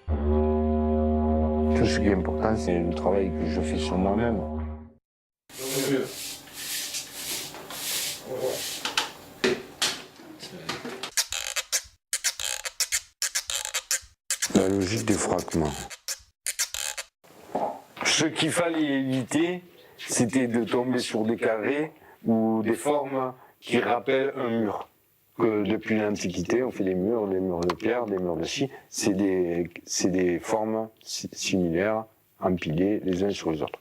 Tout ce qui est important, c'est le travail que je fais sur moi-même. La logique des fragments. Ce qu'il fallait éviter, c'était de tomber sur des carrés ou des formes qui rappellent un mur. Que depuis l'Antiquité, on fait des murs de pierre, des murs de scie. C'est des formes similaires, empilées les uns sur les autres.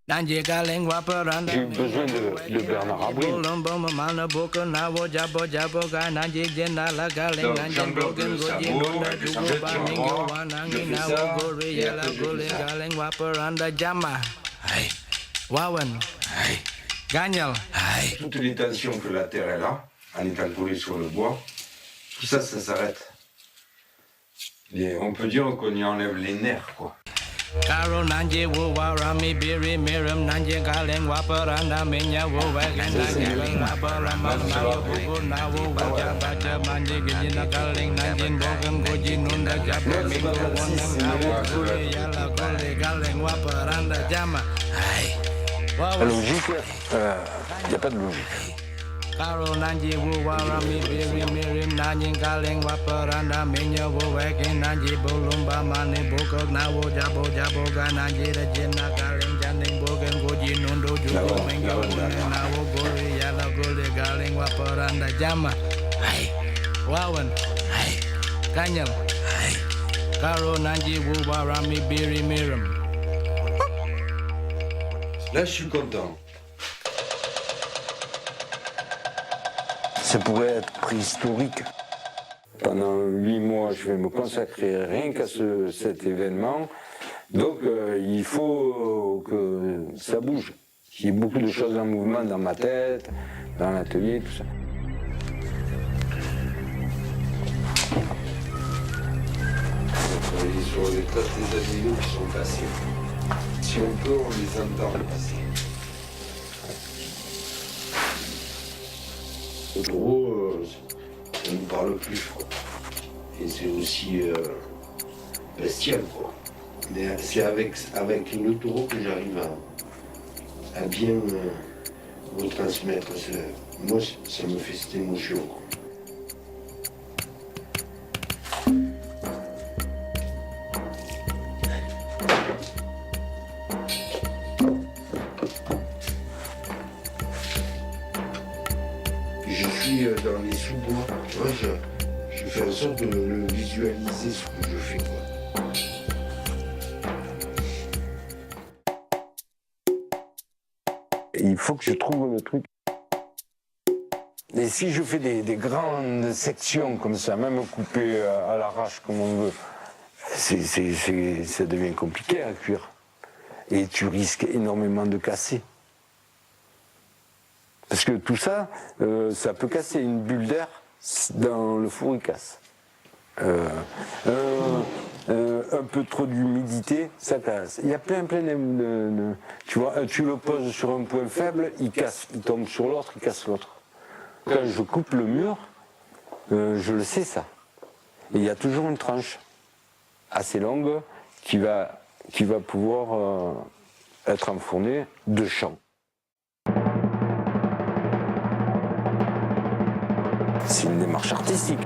J'ai eu besoin de Bernard Abril. Donc j'englobe le sabot avec le tiroir, je fais ça, et après je fais ça. Toutes les tensions que la terre est là, en étant collée sur le bois, tout ça, ça s'arrête. Et on peut dire qu'on y enlève les nerfs, quoi. Karo nanje wo warami biri miram nanje kaleng waparanda menya wo wagen nanje waparama nawo bubu nawo waja baja manje gejina kaleng nanje bogen goji nunda japa minggu wonang nawo kule yala kule kaleng waparanda jama. La logique, il n'y a pas de logique. Karo nanje wo warami biri mirim nanje kaleng waparanda menya wo wagen nanje bolumba mane bokok nawo jabo jabo ga nanje rejena kaleng janing bogen goji nundo jugo menggo nawo gore yala gore kaleng waparanda jama. Wawan kanyal Karo nanje wo warami biri mirim. Là, je suis content. Ça pourrait être préhistorique. Pendant 8 mois, je vais me consacrer rien qu'à cet événement. Donc, il faut que ça bouge. Il y a beaucoup de choses en mouvement dans ma tête, dans l'atelier, tout ça. On va travailler sur les traces des animaux qui sont passés. Si on peut, on les entend passer. Le taureau, ça ne nous parle plus, quoi. Et c'est aussi bestial, quoi. Mais c'est avec le taureau que j'arrive à bien retransmettre. Moi, ça me fait cette émotion, quoi. Dans les sous-bois, tu vois, je fais en sorte de le visualiser ce que je fais, quoi. Il faut que je trouve le truc. Et si je fais des grandes sections comme ça, même coupées à l'arrache comme on veut, ça devient compliqué à cuire. Et tu risques énormément de casser. Parce que tout ça, ça peut casser une bulle d'air dans le four, il casse. Un peu trop d'humidité, ça casse. Il y a plein de... Tu vois, tu le poses sur un point faible, il casse. Il tombe sur l'autre, il casse l'autre. Quand je coupe le mur, je le sais ça. Et il y a toujours une tranche assez longue qui va pouvoir être enfournée de champ. C'est une démarche artistique.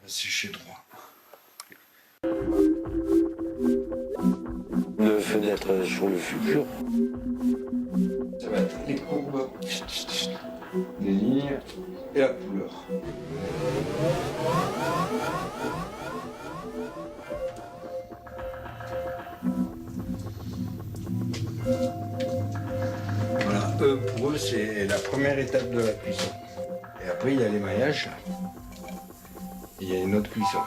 Sécher droit. Le fait d'être sur le futur. Ça va être les courbes, les lignes et la couleur. tôle, c'est la première étape de la cuisson. Et après, il y a l'émaillage. Et il y a une autre cuisson.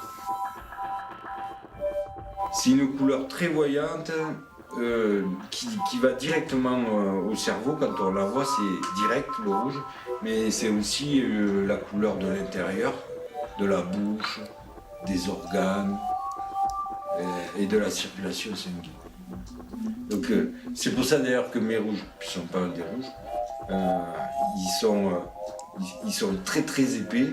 C'est une couleur très voyante qui va directement au cerveau. Quand on la voit, c'est direct, le rouge. Mais c'est aussi la couleur de l'intérieur, de la bouche, des organes et de la circulation sanguine. Donc c'est pour ça d'ailleurs que mes rouges, qui sont pas des rouges, ils sont très très épais.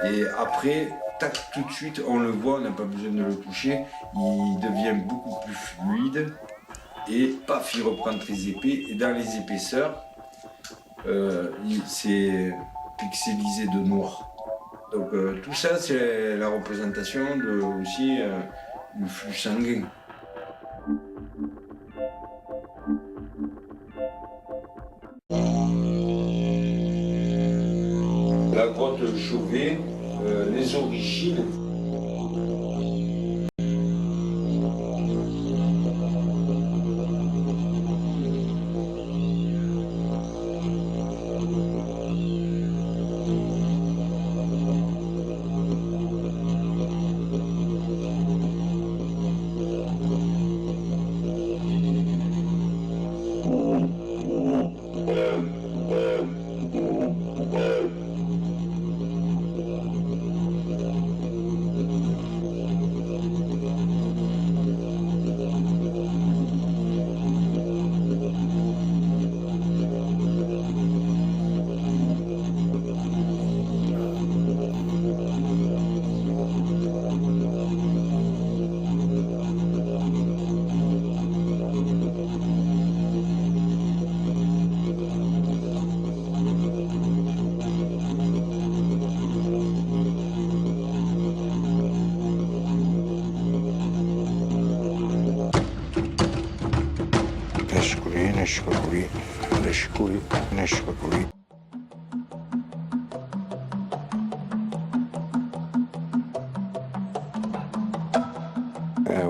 Et après, tac, tout de suite, on le voit, on n'a pas besoin de le toucher, il devient beaucoup plus fluide et paf, il reprend très épais. Et dans les épaisseurs, c'est pixelisé de noir. Donc tout ça, c'est la représentation de aussi du flux sanguin. La grotte Chauvet, les origines.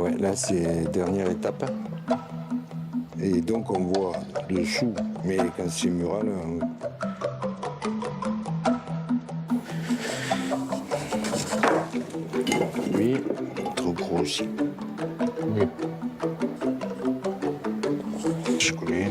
Ouais, là c'est la dernière étape. Et donc on voit dessous, mais quand c'est mural, oui, trop gros aussi. Oui. Je connais.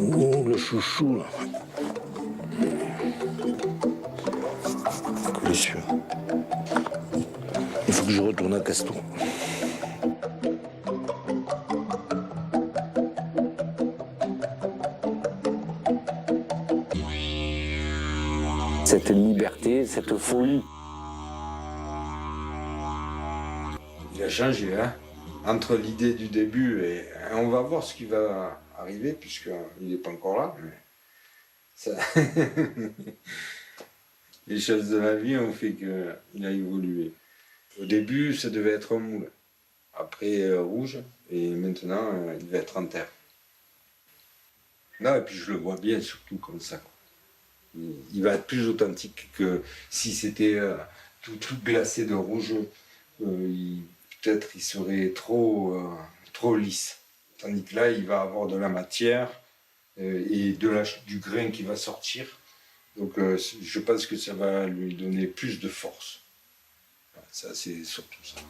Oh, le chouchou là. Bien sûr. Il faut que je retourne à Castor. Cette liberté, cette folie. Il a changé, hein, entre l'idée du début et on va voir ce qui va arriver, puisqu'il n'est pas encore là. Mais ça... Les choses de la vie ont fait qu'il a évolué. Au début, ça devait être un moule. Après, rouge. Et maintenant, il va être en terre. Non, et puis je le vois bien, surtout comme ça, quoi. Il va être plus authentique que si c'était tout glacé de rouge. Peut-être il serait trop lisse. Tandis que là, il va avoir de la matière et du grain qui va sortir. Donc je pense que ça va lui donner plus de force. Ça, c'est surtout ça.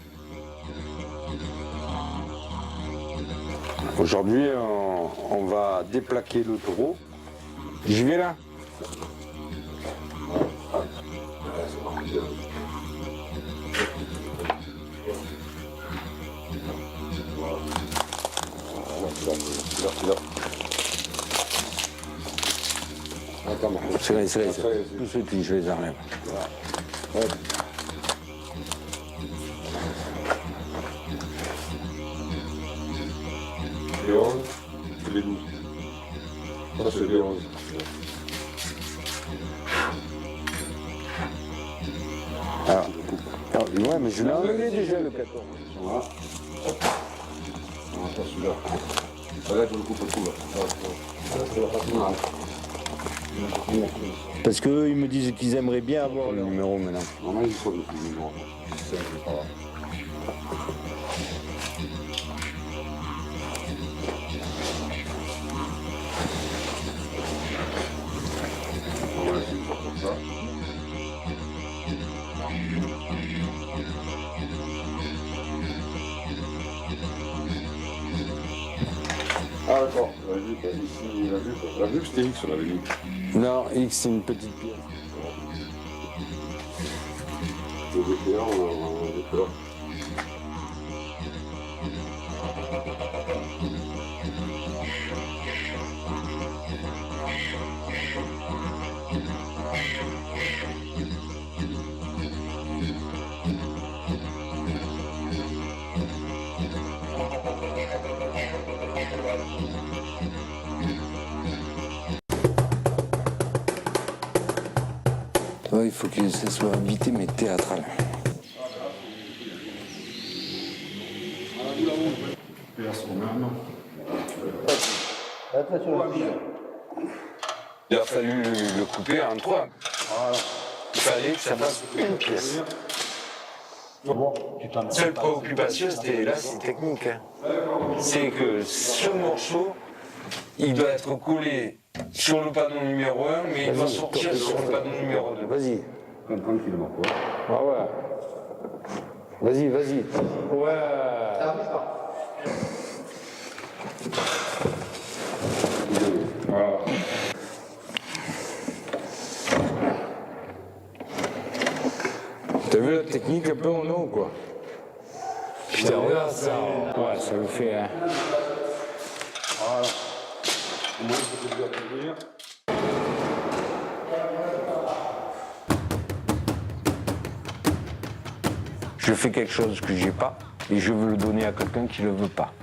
Aujourd'hui, on va déplaquer le taureau. J'y vais là. C'est tout de suite, je les enlève. Ouais. Les 11, c'est les 12. Ça, c'est les 11. Alors, ouais, mais je l'ai enlevé déjà le 14. Voilà. Celui-là. Là, je le coupe tout là. C'est la façon. Parce qu'eux, ils me disent qu'ils aimeraient bien avoir le numéro maintenant. Normalement, il faut le numéro. C'est pas grave. On va essayer de faire comme ça. Ah d'accord, la jupe c'était X on avait mis. Non, X, c'est une petite pièce. Le DPA, on a un DPA. Ouais, il faut que ça soit habité mais théâtral. Il a fallu le couper en trois. Il fallait que ça fasse une pièce. Seule préoccupation, c'était là, c'est technique. Hein. C'est que ce morceau, il doit être collé sur le panneau numéro 1, mais il doit sortir sur le panneau numéro 2. Vas-y. Tranquillement quoi. Ah ouais. Vas-y, vas-y. Ouais. Voilà. T'as vu la technique un peu en eau, quoi? Putain, regarde ça. Ouais, ça le fait, hein. Voilà. Au moins, il faut déjà couvrir. Je fais quelque chose que j'ai pas et je veux le donner à quelqu'un qui le veut pas.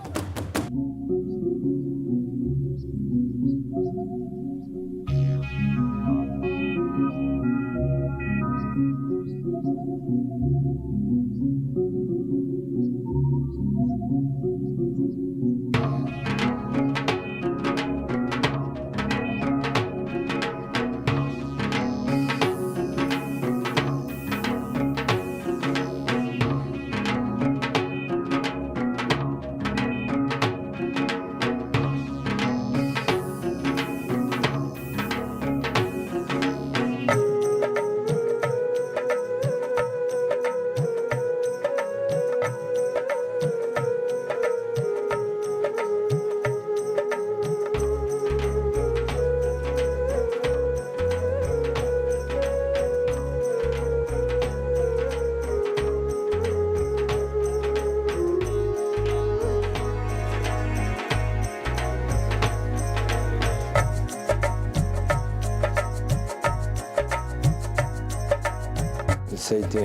Ça a été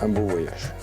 un beau voyage.